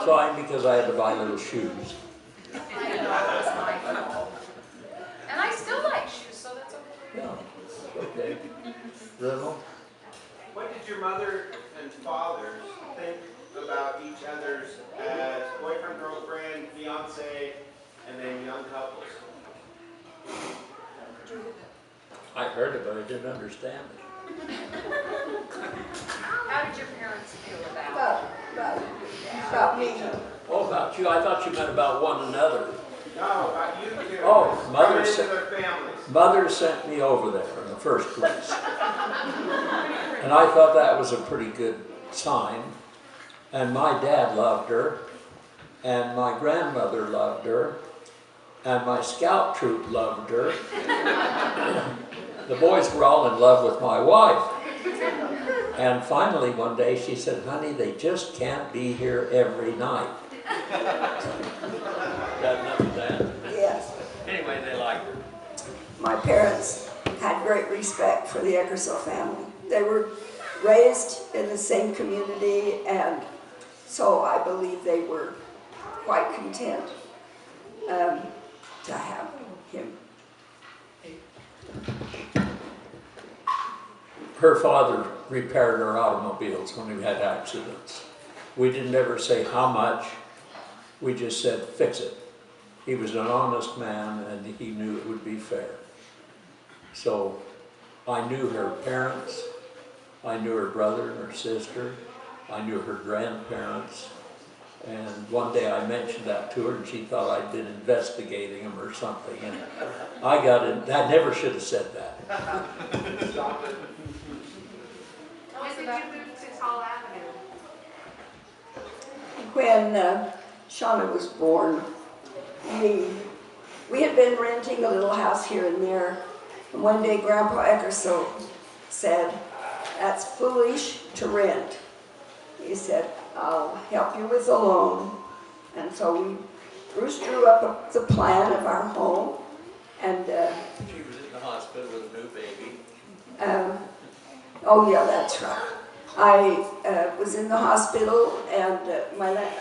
fine because I had to buy little shoes. I know, that's my fault. And I still like shoes, so that's okay. Yeah, okay. Reynolds? What did your mother and father think about each other's as boyfriend, girlfriend, fiance, and then young couples? I heard it, but I didn't understand it. How did your parents feel about About me. Oh, about you? I thought you meant about one another. No, about you two. Oh, Coming into their families. Mother sent me over there in the first place. And I thought that was a pretty good sign. And my dad loved her, and my grandmother loved her, and my scout troop loved her. The boys were all in love with my wife. And finally one day she said, honey, they just can't be here every night. Got enough of that? Yes. Anyway, they liked her. My parents had great respect for the Eckersell family. They were raised in the same community, and so I believe they were quite content to have him. Her father repaired our automobiles when we had accidents. We didn't ever say how much, we just said fix it. He was an honest man and he knew it would be fair. So I knew her parents, I knew her brother and her sister, I knew her grandparents, and one day I mentioned that to her and she thought I'd been investigating them or something, and I got it. I never should have said that. When did you move to Tall Avenue? When Shauna was born, we had been renting a little house here and there, and one day Grandpa Eckersell said, that's foolish to rent. He said, I'll help you with a loan. And so Bruce drew up the plan of our home, and She was in the hospital with a new baby. oh yeah, that's right. I was in the hospital, and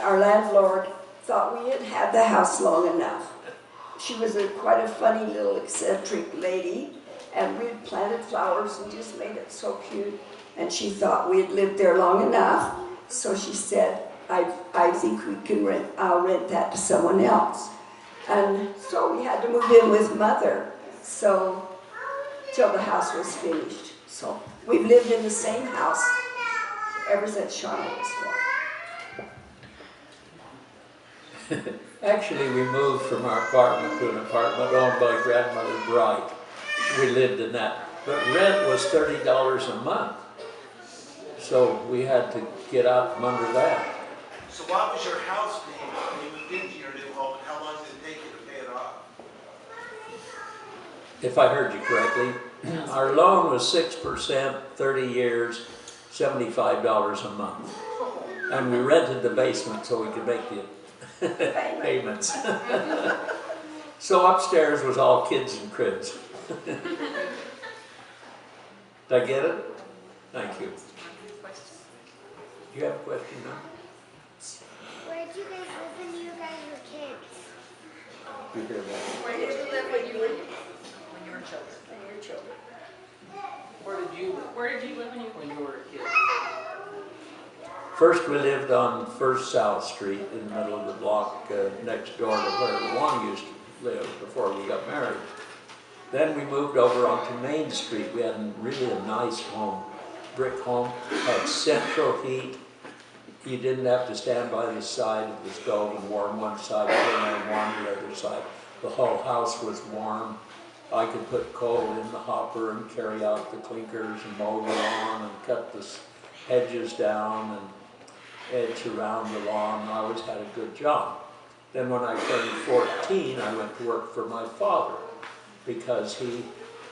our landlord thought we had had the house long enough. She was quite a funny little eccentric lady, and we had planted flowers and just made it so cute. And she thought we had lived there long enough, so she said, I think we can I'll rent that to someone else. And so we had to move in with Mother, so till the house was finished. So we've lived in the same house ever since Shauna was born. Actually, we moved from our apartment to an apartment owned by Grandmother Bright. We lived in that, but rent was $30 a month. So we had to get out from under that. So what was your house payment when you moved into your new home, and how long did it take you to pay it off? If I heard you correctly, our loan was 6%, 30 years, $75 a month. And we rented the basement so we could make the payments. So upstairs was all kids and cribs. Did I get it? Thank you. You have a question now? Where did you guys live when you guys were kids? You hear that? Where did you live when you were children? Where did you live? Where did you live When you were a kid? First we lived on First South Street in the middle of the block next door to where Luana used to live before we got married. Then we moved over onto Main Street. We had really a nice home, brick home, had central heat. You didn't have to stand by the side of the stove and warm one side and warm the other side. The whole house was warm. I could put coal in the hopper and carry out the clinkers and mow the lawn and cut the hedges down and edge around the lawn. I always had a good job. Then when I turned 14, I went to work for my father because he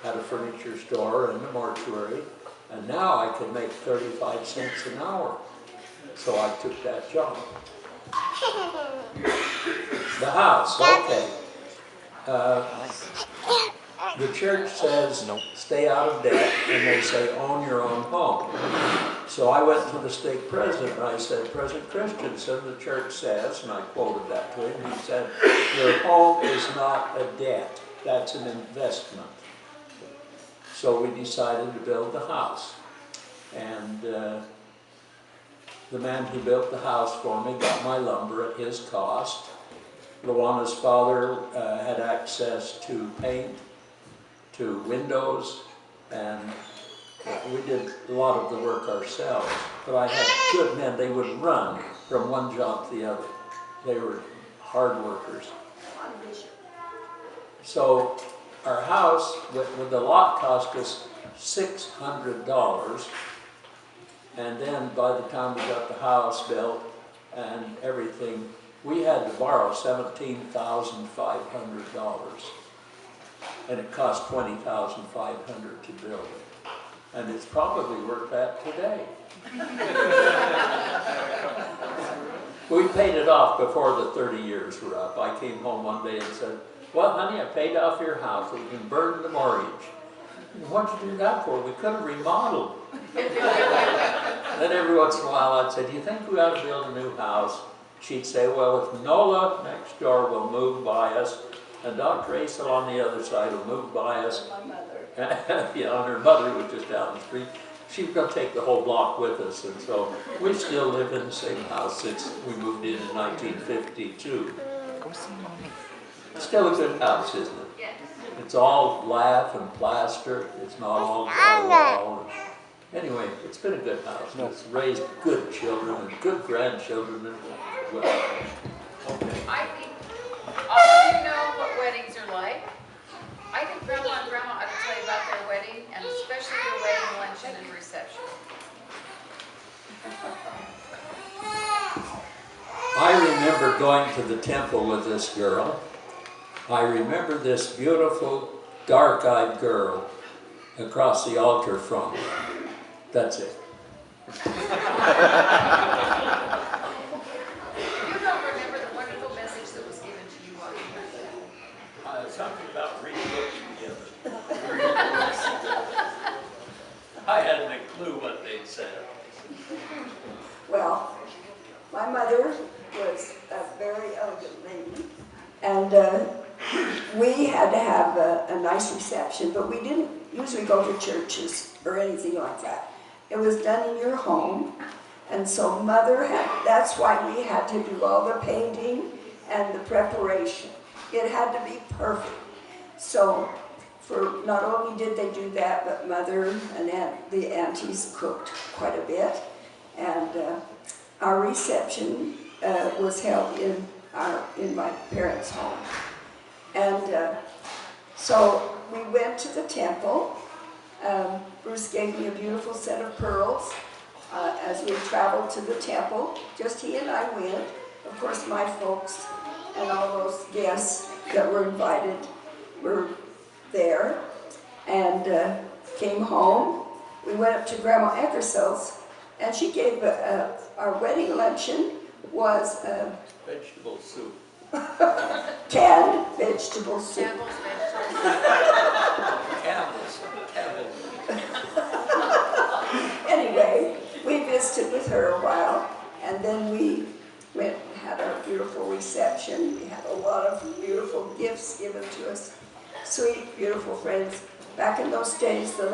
had a furniture store and a mortuary, and now I could make 35 cents an hour. So I took that job. The house, okay. The church says stay out of debt, and they say, own your own home. So I went to the stake president and I said, President Christensen, the church says, and I quoted that to him, he said, your home is not a debt, that's an investment. So we decided to build the house. And the man who built the house for me got my lumber at his cost. Luana's father had access to paint, to windows, and we did a lot of the work ourselves. But I had good men, they would run from one job to the other. They were hard workers. So our house, with the lot cost us $600. And then by the time we got the house built and everything, we had to borrow $17,500. And it cost $20,500 to build it. And it's probably worth that today. We paid it off before the 30 years were up. I came home one day and said, well, honey, I paid off your house. We can burn the mortgage. What'd you do that for? We could have remodeled. Then every once in a while I'd say, do you think we ought to build a new house? She'd say, well, if Nola next door will move by us, and Dr. Eckersell on the other side will move by us. My mother. Yeah, and her mother was just down the street. She was going to take the whole block with us, and so we still live in the same house since we moved in 1952. Still a good house, isn't it? Yes. It's all lath and plaster. It's not all drywall. Anyway, it's been a good house. It's raised good children and good grandchildren. And well, okay. I think all of you know what weddings are like. I think Grandma and Grandma ought to tell you about their wedding, and especially their wedding luncheon and reception. I remember going to the temple with this girl. I remember this beautiful, dark-eyed girl across the altar from me. That's it. You don't remember the wonderful message that was given to you while you were there. Something about reading books together. I hadn't a clue what they'd said. Well, my mother was a very elegant lady, and we had to have a nice reception, but we didn't usually go to churches or anything like that. It was done in your home, and so Mother had, that's why we had to do all the painting and the preparation. It had to be perfect. So, for not only did they do that, but Mother and the aunties cooked quite a bit, and our reception was held in my parents' home. And so we went to the temple. Bruce gave me a beautiful set of pearls as we traveled to the temple. Just he and I went. Of course, my folks and all those guests that were invited were there, and came home. We went up to Grandma Eckersell's, and she gave our wedding luncheon was Vegetable soup. canned vegetable soup. Campbell's vegetables. Camels. Anyway, we visited with her a while, and then we went and had our beautiful reception. We had a lot of beautiful gifts given to us. Sweet, beautiful friends. Back in those days, the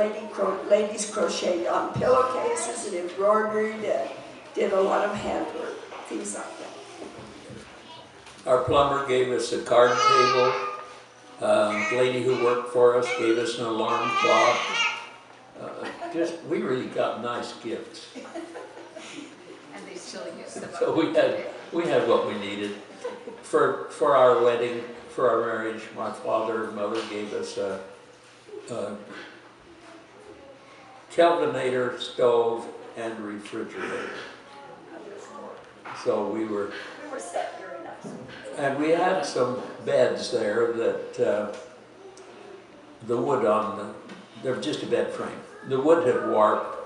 ladies crocheted on pillowcases and embroidered and did a lot of handwork, things like that. Our plumber gave us a card table. The lady who worked for us gave us an alarm clock. We really got nice gifts. And they still use them. So we had what we needed. For our wedding, for our marriage, my father and mother gave us a Kelvinator stove and refrigerator. So we were set very nice. and we had some beds there that the wood on they were just a bed frame. The wood had warped,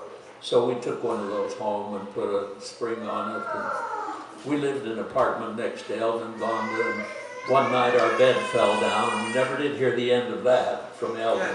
so we took one of those home and put a spring on it. And we lived in an apartment next to Eldon Bonda, and one night our bed fell down, and we never did hear the end of that from Eldon.